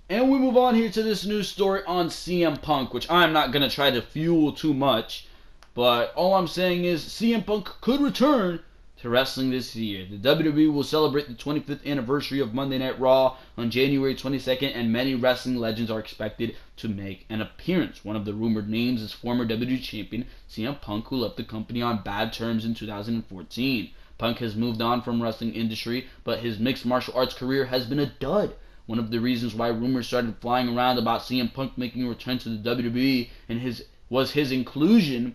[SPEAKER 1] And we move on here to this news story on CM Punk, which I'm not going to try to fuel too much. But all I'm saying is CM Punk could return to wrestling this year. The WWE will celebrate the 25th anniversary of Monday Night Raw on January 22nd, and many wrestling legends are expected to make an appearance. One of the rumored names is former WWE Champion CM Punk, who left the company on bad terms in 2014. Punk has moved on from wrestling industry, but his mixed martial arts career has been a dud. One of the reasons why rumors started flying around about CM Punk making a return to the WWE was his inclusion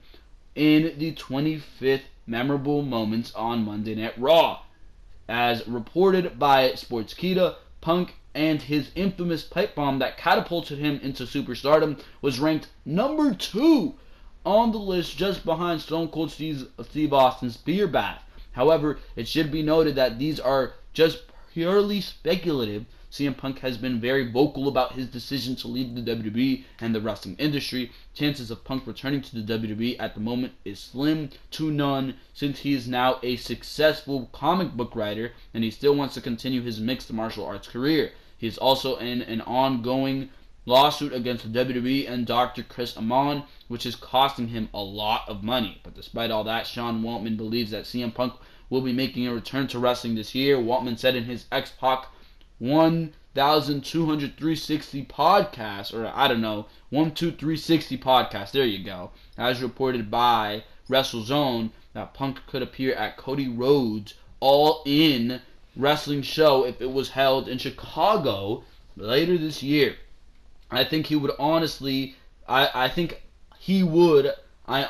[SPEAKER 1] in the 25th memorable moments on Monday Night Raw. As reported by Sportskeeda, Punk and his infamous pipe bomb that catapulted him into superstardom was ranked number 2 on the list, just behind Stone Cold Steve Austin's beer bath. However, it should be noted that these are just purely speculative. CM Punk has been very vocal about his decision to leave the WWE and the wrestling industry. Chances of Punk returning to the WWE at the moment is slim to none, since he is now a successful comic book writer and he still wants to continue his mixed martial arts career. He is also in an ongoing lawsuit against the WWE and Dr. Chris Amon, which is costing him a lot of money. But despite all that, Sean Waltman believes that CM Punk will be making a return to wrestling this year. Waltman said in his X-Pac 1,200-360 podcast, or I don't know, 1,2,360 podcast, there you go, as reported by WrestleZone, that Punk could appear at Cody Rhodes' All-In wrestling show if it was held in Chicago later this year. I think he would honestly, I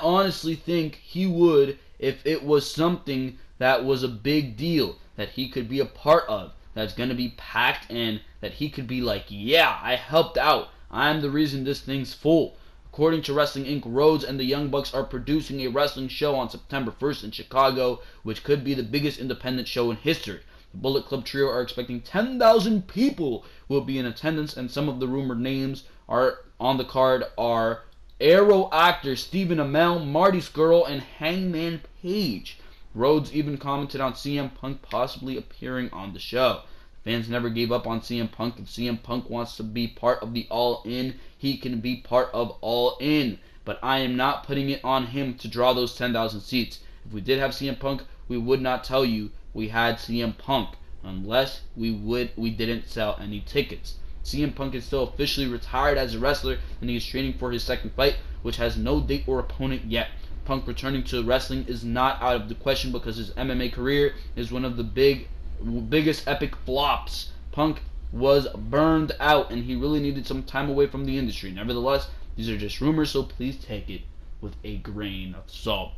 [SPEAKER 1] honestly think he would if it was something that was a big deal that he could be a part of, that's going to be packed, and that he could be like, yeah, I helped out. I'm the reason this thing's full. According to Wrestling Inc., Rhodes and the Young Bucks are producing a wrestling show on September 1st in Chicago, which could be the biggest independent show in history. The Bullet Club trio are expecting 10,000 people will be in attendance, and some of the rumored names are on the card are Arrow actor Stephen Amell, Marty Scurll, and Hangman Page. Rhodes even commented on CM Punk possibly appearing on the show. Fans never gave up on CM Punk. If CM Punk wants to be part of the All-In, he can be part of All-In. But I am not putting it on him to draw those 10,000 seats. If we did have CM Punk, we would not tell you we had CM Punk. unless we didn't sell any tickets. CM Punk is still officially retired as a wrestler, and he is training for his second fight, which has no date or opponent yet. Punk returning to wrestling is not out of the question because his MMA career is one of the biggest epic flops. Punk was burned out, and he really needed some time away from the industry. Nevertheless, these are just rumors, so please take it with a grain of salt.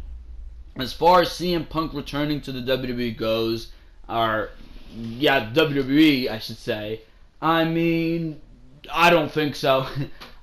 [SPEAKER 1] As far as CM Punk returning to the WWE goes, WWE, I should say, I mean, I don't think so.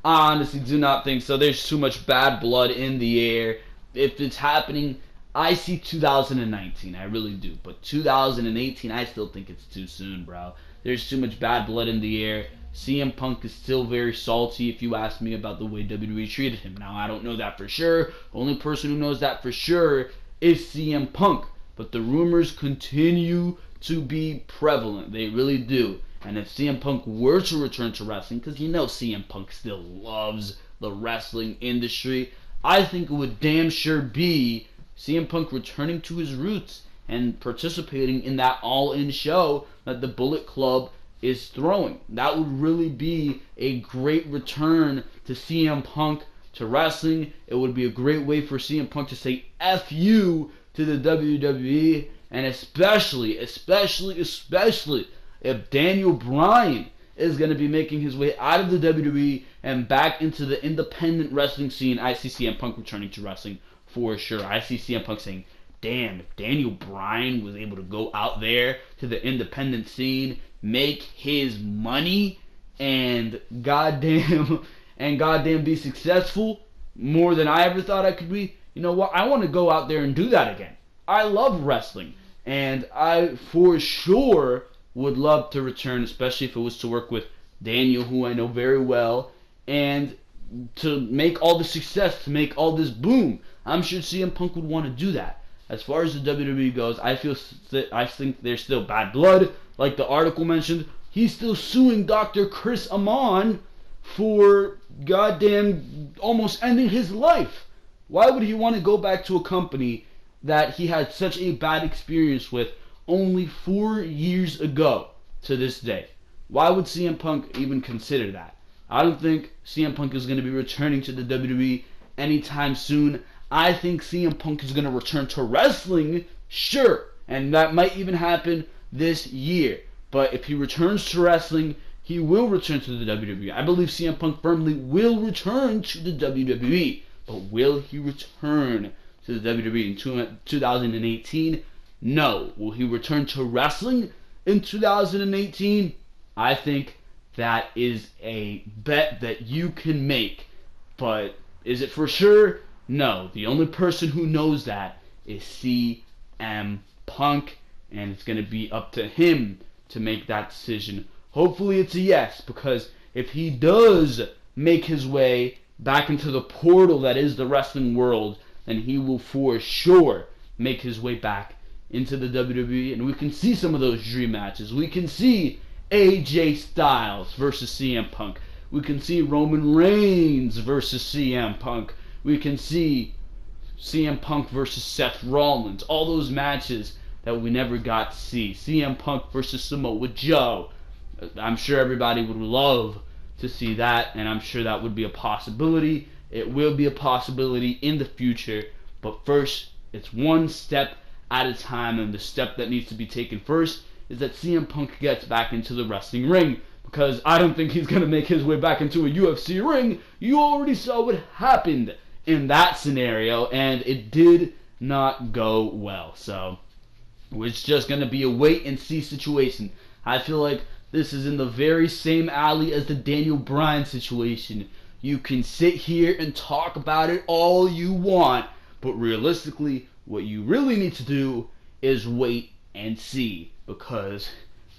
[SPEAKER 1] I honestly do not think so. There's too much bad blood in the air. If it's happening, I see 2019. I really do. But 2018, I still think it's too soon, bro. There's too much bad blood in the air. CM Punk is still very salty if you ask me about the way WWE treated him. Now, I don't know that for sure. The only person who knows that for sure is CM Punk. But the rumors continue to be prevalent. They really do. And if CM Punk were to return to wrestling, because you know CM Punk still loves the wrestling industry, I think it would damn sure be CM Punk returning to his roots and participating in that all-in show that the Bullet Club is throwing. That would really be a great return to CM Punk to wrestling. It would be a great way for CM Punk to say F you to the WWE, and especially if Daniel Bryan is going to be making his way out of the WWE and back into the independent wrestling scene, I see CM Punk returning to wrestling for sure. I see CM Punk saying, damn, if Daniel Bryan was able to go out there to the independent scene, make his money, and goddamn be successful more than I ever thought I could be, you know what? I want to go out there and do that again. I love wrestling, and I for sure would love to return, especially if it was to work with Daniel, who I know very well, and to make all the success, to make all this boom. I'm sure CM Punk would want to do that. As far as the WWE goes, I think there's still bad blood. Like the article mentioned, he's still suing Dr. Chris Amon for goddamn almost ending his life. Why would he want to go back to a company that he had such a bad experience with only 4 years ago to this day? Why would CM Punk even consider that? I don't think CM Punk is going to be returning to the WWE anytime soon. I think CM Punk is going to return to wrestling, sure, and that might even happen this year. But if he returns to wrestling, he will return to the WWE. I believe CM Punk firmly will return to the WWE. But will he return to the WWE in 2018? No. Will he return to wrestling in 2018? I think that is a bet that you can make. But is it for sure? No. The only person who knows that is CM Punk, and it's going to be up to him to make that decision. Hopefully it's a yes, because if he does make his way back into the portal that is the wrestling world, then he will for sure make his way back into the WWE, and we can see some of those dream matches. We can see AJ Styles versus CM Punk. We can see Roman Reigns versus CM Punk. We can see CM Punk versus Seth Rollins. All those matches that we never got to see. CM Punk versus Samoa Joe. I'm sure everybody would love to see that, and I'm sure that would be a possibility. It will be a possibility in the future, but first, it's one step at a time, and the step that needs to be taken first is that CM Punk gets back into the wrestling ring, because I don't think he's going to make his way back into a UFC ring. You already saw what happened in that scenario, and it did not go well. So it's just going to be a wait and see situation. I feel like this is in the very same alley as the Daniel Bryan situation. You can sit here and talk about it all you want, but realistically, what you really need to do is wait and see, because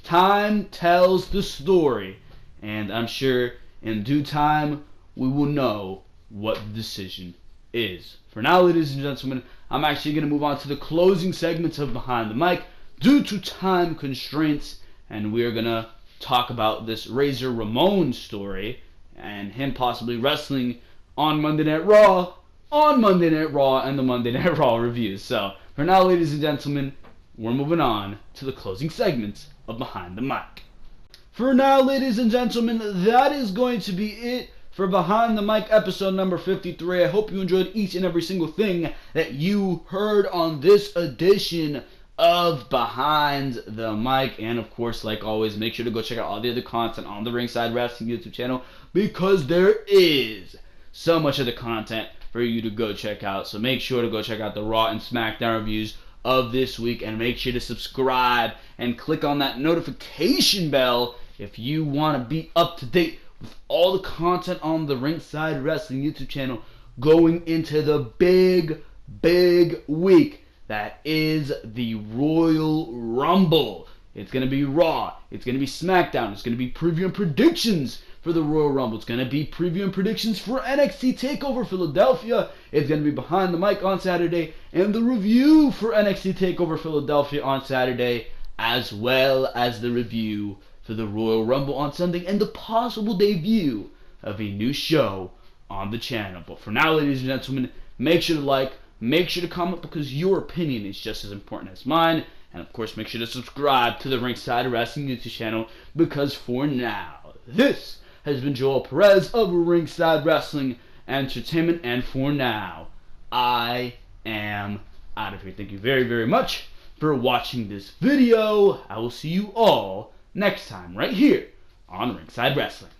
[SPEAKER 1] time tells the story, and I'm sure in due time we will know what the decision is. For now, ladies and gentlemen, I'm actually going to move on to the closing segments of Behind the Mic due to time constraints, and we're going to talk about this Razor Ramon story and him possibly wrestling on Monday Night Raw, and the Monday Night Raw reviews. So, for now, ladies and gentlemen, we're moving on to the closing segments of Behind the Mic. For now, ladies and gentlemen, that is going to be it for Behind the Mic episode number 53. I hope you enjoyed each and every single thing that you heard on this edition of Behind the Mic. And of course, like always, make sure to go check out all the other content on the Ringside Wrestling YouTube channel, because there is so much of the content for you to go check out. So make sure to go check out the Raw and Smackdown reviews of this week, and make sure to subscribe and click on that notification bell if you want to be up to date with all the content on the Ringside Wrestling YouTube channel going into the big week that is the Royal Rumble. It's going to be Raw, it's going to be Smackdown, it's going to be preview and predictions for the Royal Rumble, it's going to be preview and predictions for NXT TakeOver Philadelphia, it's going to be Behind the Mic on Saturday, and the review for NXT TakeOver Philadelphia on Saturday, as well as the review for the Royal Rumble on Sunday, and the possible debut of a new show on the channel. But for now, ladies and gentlemen, make sure to like, make sure to comment, because your opinion is just as important as mine. And of course, make sure to subscribe to the Ringside Wrestling YouTube channel, because for now, this has been Joel Perez of Ringside Wrestling Entertainment, and for now, I am out of here. Thank you very much for watching this video. I will see you all next time right here on Ringside Wrestling.